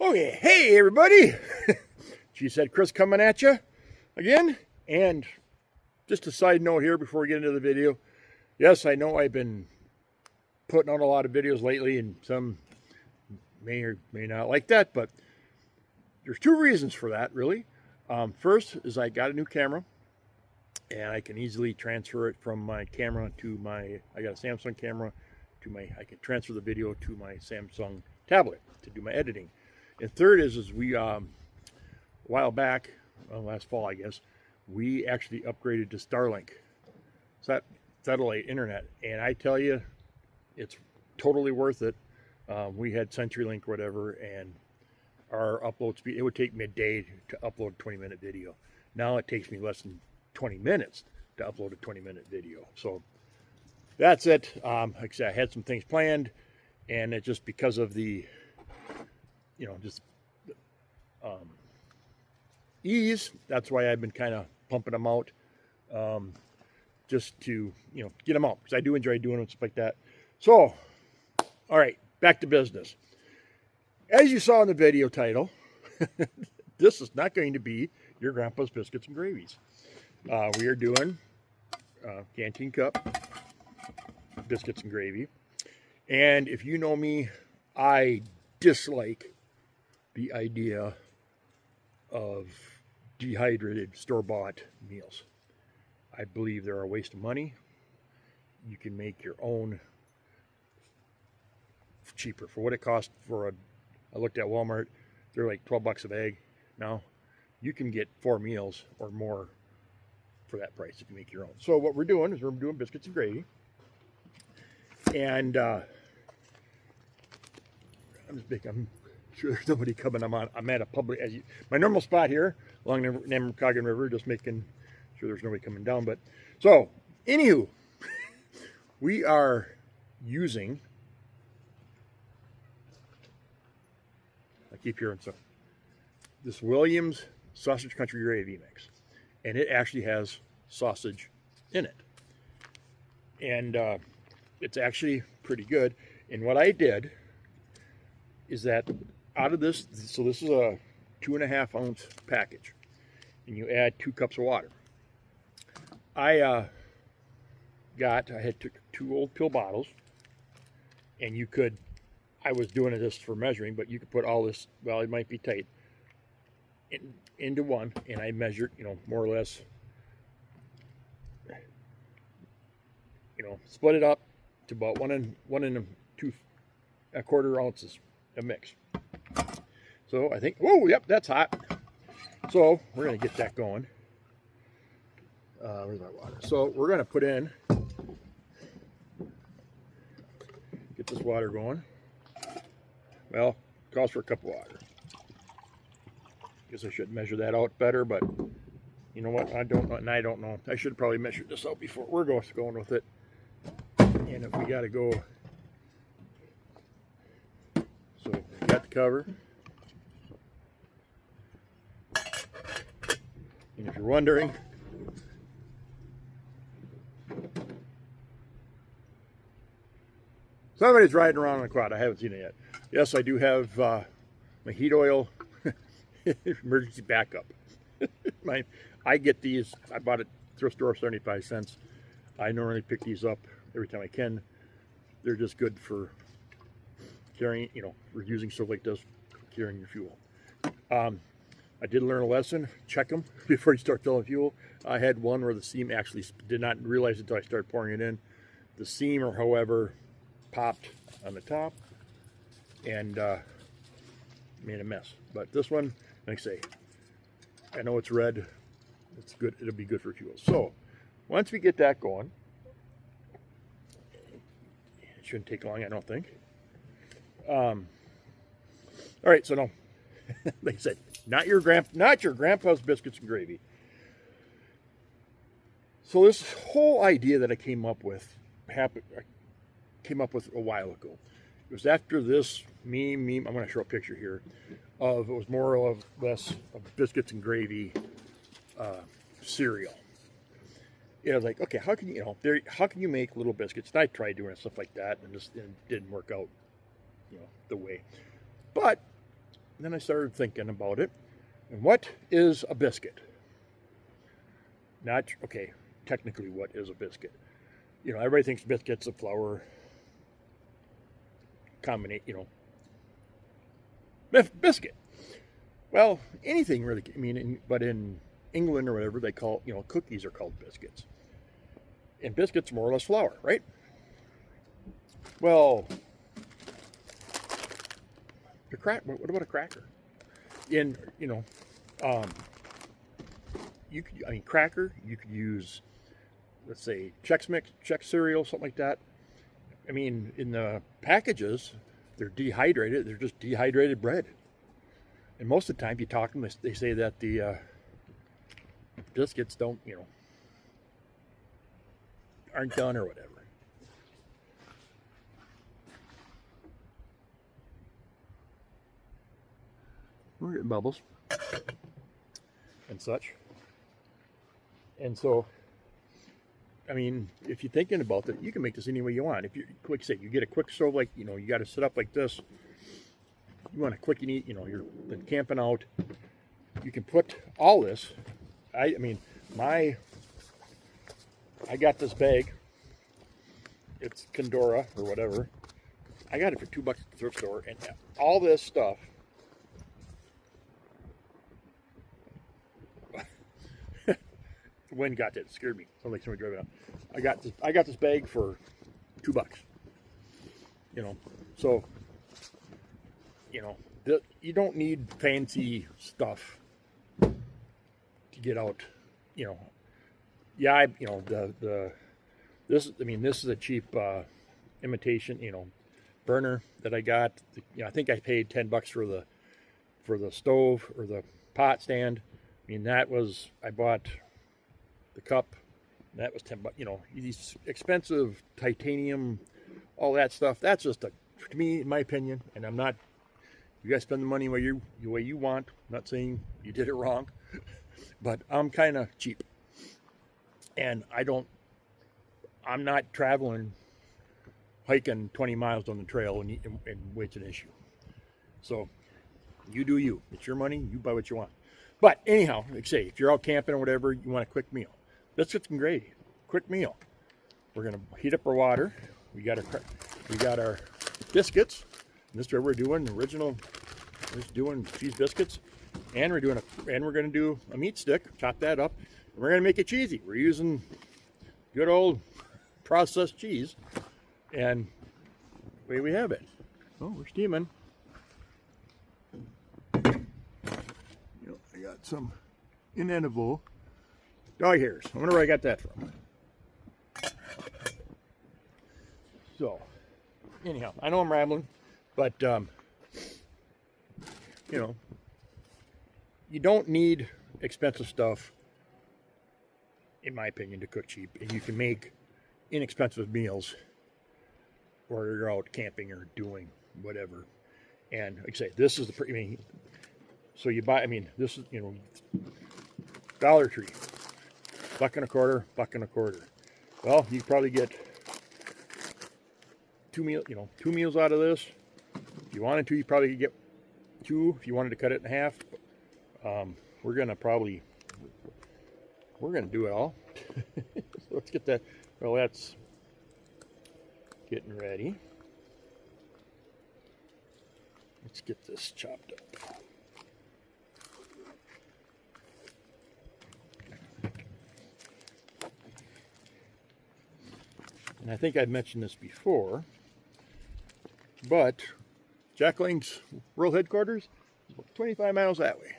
Okay, hey everybody! She said Chris coming at you again. And just a side note here before we get into the video. Yes, I know I've been putting out a lot of videos lately, and some may or may not like that, but there's two reasons for that, really. First is I got a new camera, and I can easily transfer it from my camera to my, I got a Samsung camera to my, I can transfer the video to my Samsung tablet to do my editing. And third is we, a while back, last fall I guess, we actually upgraded to Starlink, satellite internet, and I tell you, it's totally worth it. We had CenturyLink or whatever, and our upload speed, it would take me a day to upload a 20-minute video. Now it takes me less than 20 minutes to upload a 20-minute video. So that's it. Like I said, I had some things planned, and it just because of the, you know, just ease, that's why I've been kind of pumping them out, just to, you know, get them out, because I do enjoy doing them, stuff like that. So, all right, back to business. As you saw in the video title, this is not going to be your grandpa's biscuits and gravies. We are doing Canteen cup biscuits and gravy. And if you know me, I dislike the idea of dehydrated store-bought meals. I believe they're a waste of money. You can make your own cheaper. For what it costs for a, I looked at Walmart, they're like 12 bucks a bag now. You can get 4 meals or more for that price if you make your own. So what we're doing is we're doing biscuits and gravy. And I'm sure there's nobody coming. I'm at a public, my normal spot here along the Namakagan River, just making sure there's nobody coming down. But so, anywho, we are using, I keep hearing so, this Williams sausage country gravy mix, and it actually has sausage in it, and it's actually pretty good. And what I did is that out of this, so this is a 2.5 ounce package, and you add 2 cups of water. I had took 2 old pill bottles, and you could, I was doing this for measuring, but you could put all this, well, it might be tight, into one, and I measured, you know, more or less, you know, split it up to about 1 and 2.25 ounces of mix. So I think, oh, yep, that's hot. So we're going to get that going. Where's my water? So we're going to put in, get this water going. Well, it calls for a cup of water. Guess I should measure that out better, but you know what? I don't know, and I don't know. I should probably measure this out before we're going with it. And if we got to go, so we got the cover. And if you're wondering, somebody's riding around in a quad. I haven't seen it yet. Yes, I do have my heat oil emergency backup. I get these, I bought it at thrift store, 75 cents. I normally pick these up every time I can. They're just good for carrying, you know, for using stuff like this, carrying your fuel. I did learn a lesson. Check them before you start filling fuel. I had one where the seam actually, did not realize it until I started pouring it in. The seam, or however, popped on the top and made a mess. But this one, like I say, I know it's red. It's good. It'll be good for fuel. So once we get that going, it shouldn't take long, I don't think. All right, so no, like I said, not your grandpa's biscuits and gravy. So this whole idea that I came up with a while ago. It was after this meme. I'm going to show a picture here of, it was more or less of biscuits and gravy cereal. You know, I was like, okay, how can you, how can you make little biscuits? And I tried doing stuff like that, and it didn't work out, you know, the way. But And then I started thinking about it. And what is a biscuit? Not, okay, technically what is a biscuit? You know, everybody thinks biscuits, a flour combination, you know, biscuit. Well, anything really, I mean, but in England or whatever, they call, you know, cookies are called biscuits. And biscuits are more or less flour, right? Well, what about a cracker? In, you know, cracker, you could use, let's say, Chex Mix, Chex cereal, something like that. I mean, in the packages, they're dehydrated. They're just dehydrated bread. And most of the time, you talk to them, they say that the biscuits don't, you know, aren't done or whatever. We're getting bubbles and such. And so, I mean, if you're thinking about that, you can make this any way you want. If you, like say, you get a quick stove, like, you know, you got to set up like this. You want to quick and eat, you know, you're been camping out. You can put all this. I mean, I got this bag. It's Condora or whatever. I got it for $2 at the thrift store, and all this stuff. The wind got that. It scared me. Sounded like somebody drove it out. I got this bag for $2. You know, so you know you don't need fancy stuff to get out. You know, yeah, you know this. I mean, this is a cheap imitation. You know, burner that I got. You know, I think I paid $10 for the stove or the pot stand. I mean, that was, I bought the cup, that was $10. You know, these expensive titanium, all that stuff, that's just to me, in my opinion, and I'm not, you guys spend the money the way you want. I'm not saying you did it wrong, but I'm kind of cheap. And I'm not traveling, hiking 20 miles on the trail and weight's an issue. So you do you. It's your money, you buy what you want. But anyhow, like say, if you're out camping or whatever, you want a quick meal. Biscuits and gravy, quick meal. We're gonna heat up our water. We got our biscuits. And this is what we're doing original. We're just doing cheese biscuits, and we're gonna do a meat stick. Chop that up. And we're gonna make it cheesy. We're using good old processed cheese, and away we have it. Oh, we're steaming. I got some inedible dog hairs. I wonder where I got that from. So, anyhow, I know I'm rambling, but you know, you don't need expensive stuff, in my opinion, to cook cheap, and you can make inexpensive meals, or you're out camping or doing whatever. And like I say, this is the. I mean, so you buy. I mean, this is, you know, Dollar Tree, $1.25, $1.25. Well, you probably get two meals out of this. If you wanted to, you probably could get 2 if you wanted to cut it in half. We're gonna do it all. So let's get that. Well, that's getting ready. Let's get this chopped up. And I think I've mentioned this before, but Jack Lang's world headquarters is about 25 miles that way.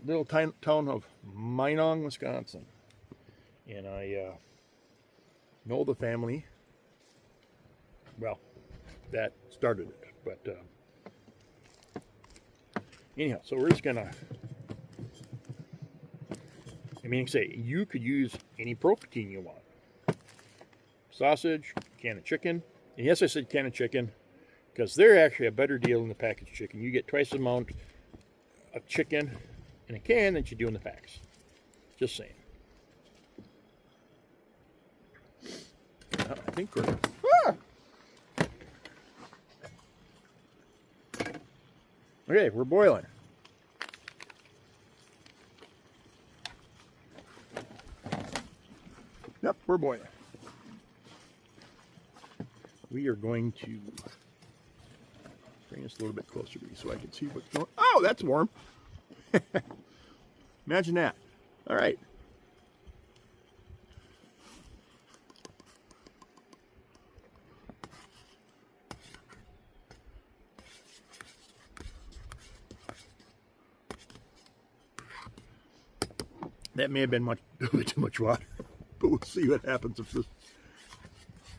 Little town of Minong, Wisconsin. And I know the family, well, that started it. But anyhow, so we're just gonna, I mean, say, you could use any protein you want. Sausage, can of chicken. And yes, I said can of chicken, because they're actually a better deal than the packaged chicken. You get twice the amount of chicken in a can that you do in the packs. Just saying. I think we're... Ah! Okay, we're boiling. Yep, we're boiling. We are going to bring this a little bit closer to me so I can see what's going on. Oh, that's warm. Imagine that. All right. That may have been a little bit too much water, but we'll see what happens if this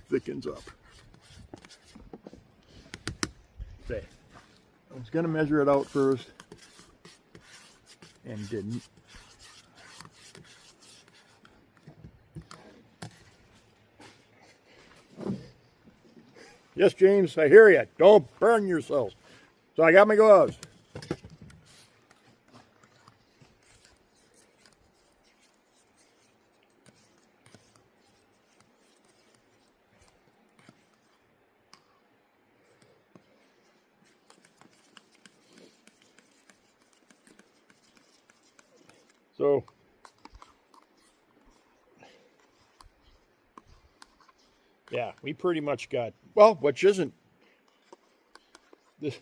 thickens up. Okay, I was going to measure it out first and didn't. Yes, James, I hear you. Don't burn yourself. So I got my gloves. So, yeah, we pretty much got, well, which isn't, this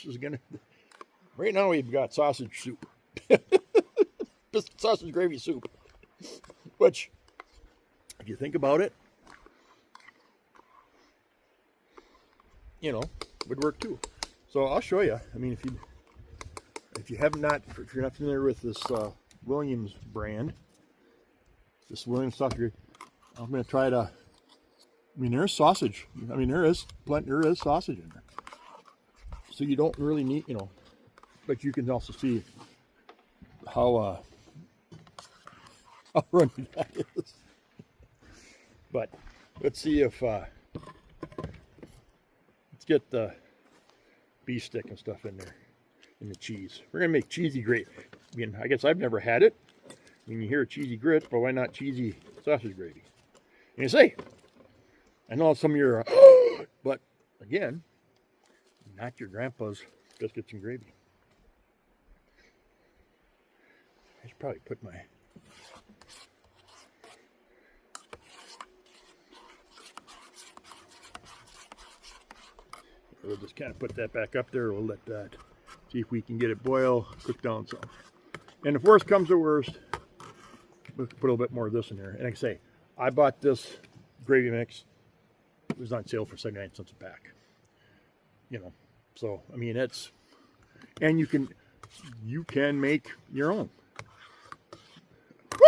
is gonna, right now we've got sausage soup. Sausage gravy soup. Which, if you think about it, you know, would work too. So I'll show you. I mean, if you're not familiar with this Williams brand, this Williams sausage gravy, I'm going to try to. I mean, there's sausage. I mean, there is sausage in there. So you don't really need, you know, but you can also see how runny that is. But let's see if let's get the beef stick and stuff in there, and the cheese. We're gonna make cheesy gravy. I mean, I guess I've never had it. When you hear cheesy grits, but why not cheesy sausage gravy? And you say, I know some of your, but again, not your grandpa's biscuits and gravy. I should probably put my, we'll just kind of put that back up there. We'll let that, see if we can get it boil, cook down some. And if worst comes to worst, we'll put a little bit more of this in there. And like I say, I bought this gravy mix. It was on sale for 79 cents a pack. You know, so I mean it's, and you can make your own.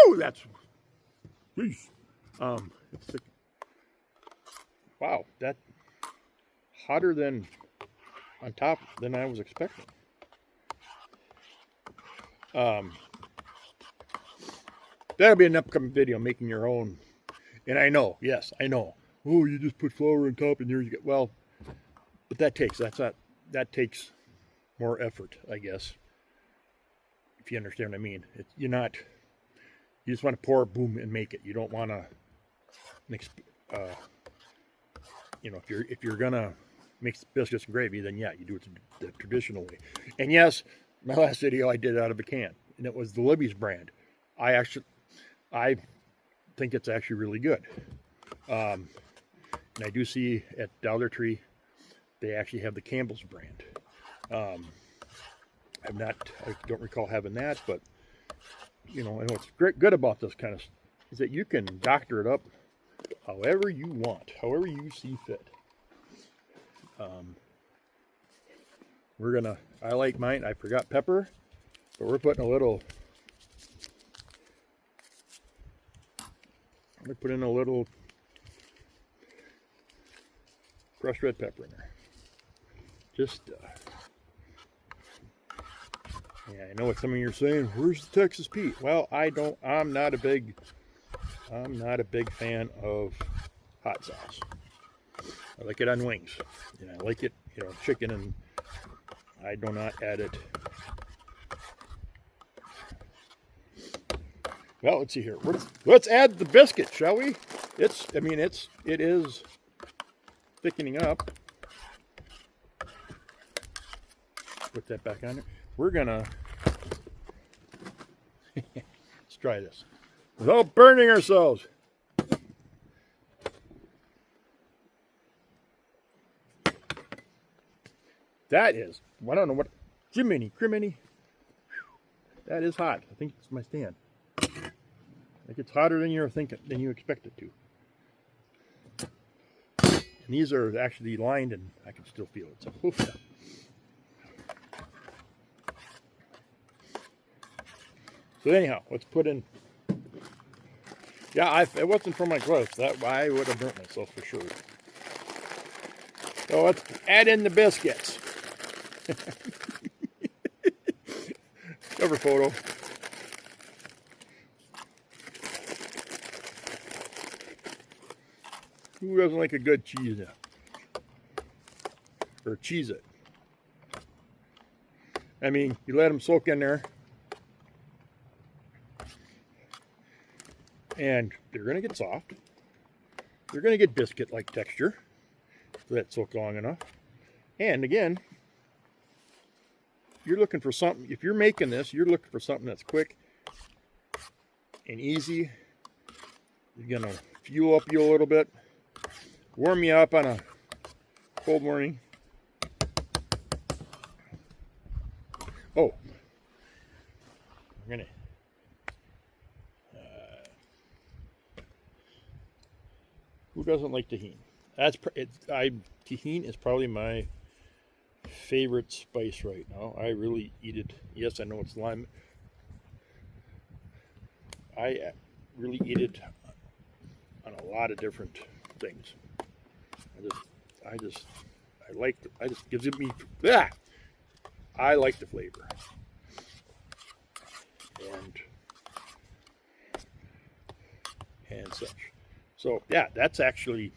Woo, that's, geez. It's wow, that hotter than on top than I was expecting. That'll be an upcoming video, making your own. And I know, yes, I know. Oh, you just put flour on top and there you get, well, but that takes more effort, I guess. If you understand what I mean. You just want to pour, boom, and make it. You don't want to mix, you know, if you're gonna mix biscuits and gravy, then yeah, you do it the traditional way. And yes, my last video I did it out of a can, and it was the Libby's brand. I think it's actually really good. And I do see at Dollar Tree, they actually have the Campbell's brand. I don't recall having that, but you know, and what's good about this kind of is that you can doctor it up however you want, however you see fit. I like mine. I forgot pepper, but we're putting a little. I'm gonna put in a little crushed red pepper in there. Just, yeah, I know what some of you are saying. Where's the Texas Pete? Well, I'm not a big fan of hot sauce. I like it on wings, and I like it, you know, chicken, and I do not add it. Well, let's see here. Let's add the biscuit, shall we? It is thickening up. put that back on there. We're gonna let's try this without burning ourselves. That is, I don't know what, Jiminy, criminy. That is hot. I think it's my stand. I think it's hotter than you're thinking, than you expect it to. And these are actually lined, and I can still feel it. So, oof, yeah. So anyhow, let's put in. Yeah, if it wasn't for my gloves, that I would have burnt myself for sure. So let's add in the biscuits. Cover photo. Who doesn't like a good cheese now? Or cheese it. I mean, you let them soak in there. And they're going to get soft. They're going to get biscuit-like texture. So that's soaked long enough. And again, you're looking for something, if you're making this, you're looking for something that's quick and easy. You're going to fuel up you a little bit. Warm you up on a cold morning. Oh, I'm going to who doesn't like tahini? Tahini is probably my favorite spice right now. I really eat it. Yes, I know it's lime. I really eat it on a lot of different things. I just gives it me. Ah, I like the flavor. And such. So yeah, that's actually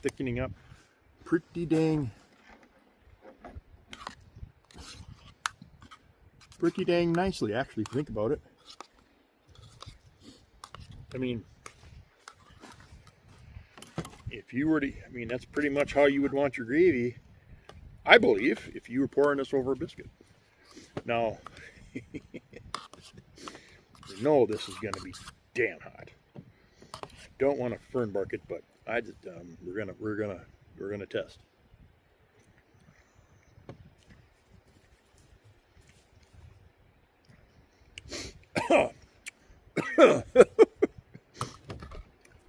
thickening up pretty dang nicely, actually, if you think about it. I mean, if you were to, I mean, that's pretty much how you would want your gravy, I believe, if you were pouring this over a biscuit. Now, you know this is going to be damn hot. I don't want to fern bark it, but I just we're gonna test.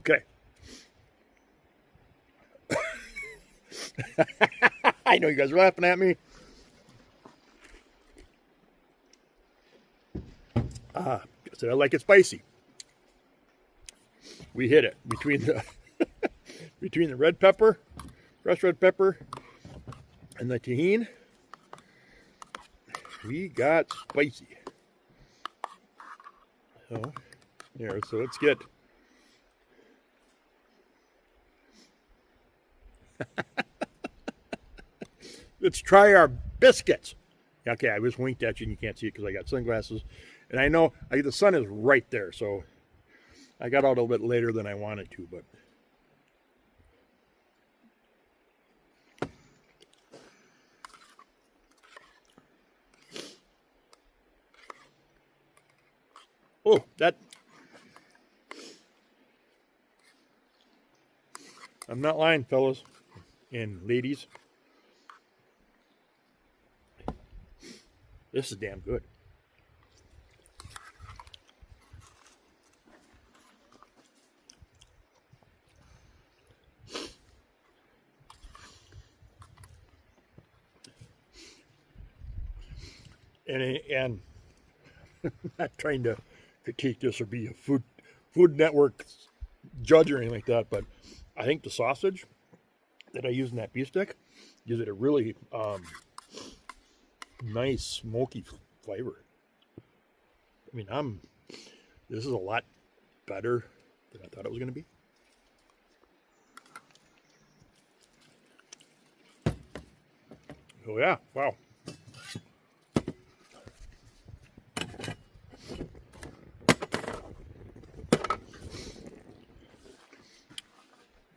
Okay. I know you guys are laughing at me. I said I like it spicy. We hit it between the between the red pepper, fresh red pepper, and the tahini. We got spicy. So there. So let's get. Let's try our biscuits. Okay, I just winked at you and you can't see it because I got sunglasses. And I know the sun is right there, so I got out a little bit later than I wanted to, but oh, that I'm not lying, fellas and ladies. This is damn good. And I'm not trying to critique this or be a Food Network judge or anything like that, but I think the sausage that I use in that beef stick gives it a really nice smoky flavor. I mean, this is a lot better than I thought it was going to be. Oh yeah, wow.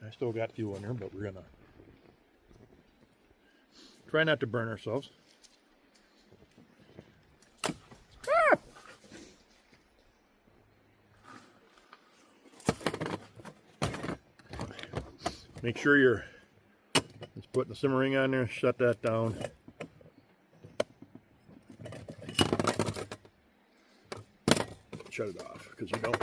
I still got fuel in there, but we're gonna Try not to burn ourselves. Ah! Make sure you're just putting the simmering on there. Shut that down. Shut it off because you don't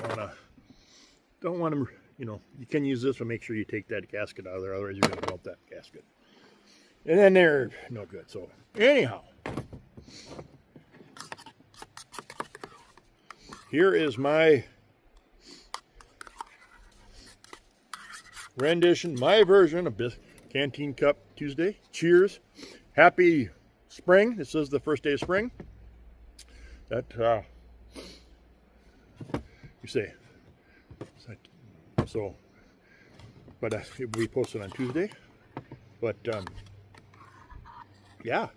want to. You know, you can use this, but make sure you take that gasket out of there. Otherwise, you're going to melt that gasket. And then they're no good. So anyhow, here is my rendition, my version of Canteen Cup Tuesday. Cheers. Happy spring. This is the first day of spring. That, you say. So, but it will be posted on Tuesday. But, yeah.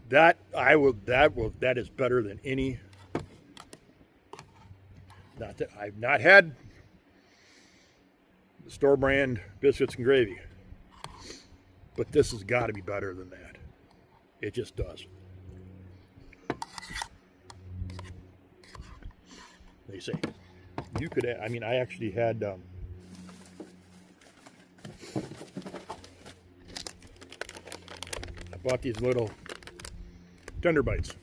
That is better than any. Not that I've not had the store brand biscuits and gravy, but this has got to be better than that. It just does. They say you could. I mean, I actually had. I bought these little tender bites.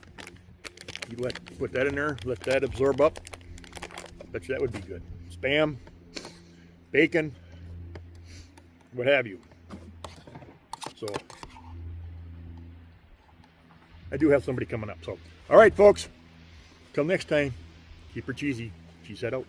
You put that in there, let that absorb up. I bet you that would be good. Spam, bacon, what have you. So I do have somebody coming up. So all right, folks. Till next time, keep her cheesy. Cheese head out.